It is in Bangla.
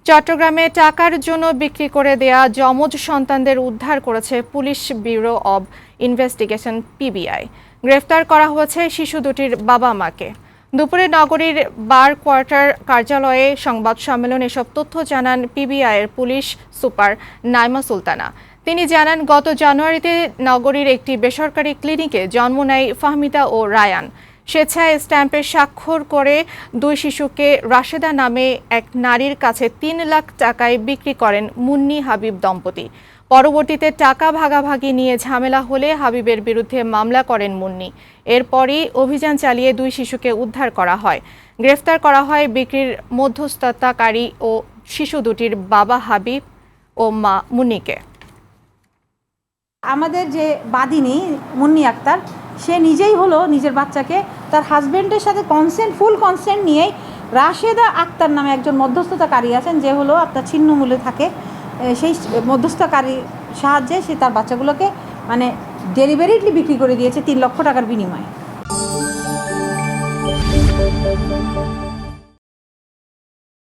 চট্টগ্রামে টাকার জন্য বিক্রি করে দেয়া যমজ সন্তানদের উদ্ধার করেছে police bureau of investigation PBI. গ্রেফতার করা হয়েছে শিশু দুটির বাবা মাকে। দুপুরে নগরীর বার কোয়ার্টার কার্যালয়ে সংবাদ সম্মেলনে এসব তথ্য জানান পিবিআইয়ের পুলিশ সুপার নাইমা সুলতানা। তিনি জানান, গত জানুয়ারিতে নগরীর একটি বেসরকারি ক্লিনিকে জন্ম নেয় ফাহমিদা ও রায়ান। স্বেচ্ছায় স্ট্যাম্পে স্বাক্ষর করে দুই শিশুকে রাশেদা নামে এক নারীর কাছে ৩ লাখ টাকায় বিক্রি করেন মুন্নি হাবিব দম্পতি। পরবর্তীতে টাকা ভাগাভাগি নিয়ে ঝামেলা হলে হাবিবের বিরুদ্ধে মামলা করেন মুন্নি। এরপরই অভিযান চালিয়ে দুই শিশুকে উদ্ধার করা হয়। গ্রেফতার করা হয় বিক্রির মধ্যস্থতাকারী ও শিশু দুটির বাবা হাবিব ও মা মুন্নিকে। আমাদের যে বাদিনী মুন্নি আক্তার, সে নিজেই হলো নিজের বাচ্চাকে তার হাজব্যান্ডের সাথে ফুল কনসেন্ট নিয়েই রাশেদা আক্তার নামে একজন মধ্যস্থতাকারী আছেন, যে হলো আপনার ছিন্নমূলে থাকে, সেই মধ্যস্থতাকারীর সাহায্যে সে তার বাচ্চাগুলোকে ডেলিভারিটলি বিক্রি করে দিয়েছে ৩ লক্ষ টাকার বিনিময়ে।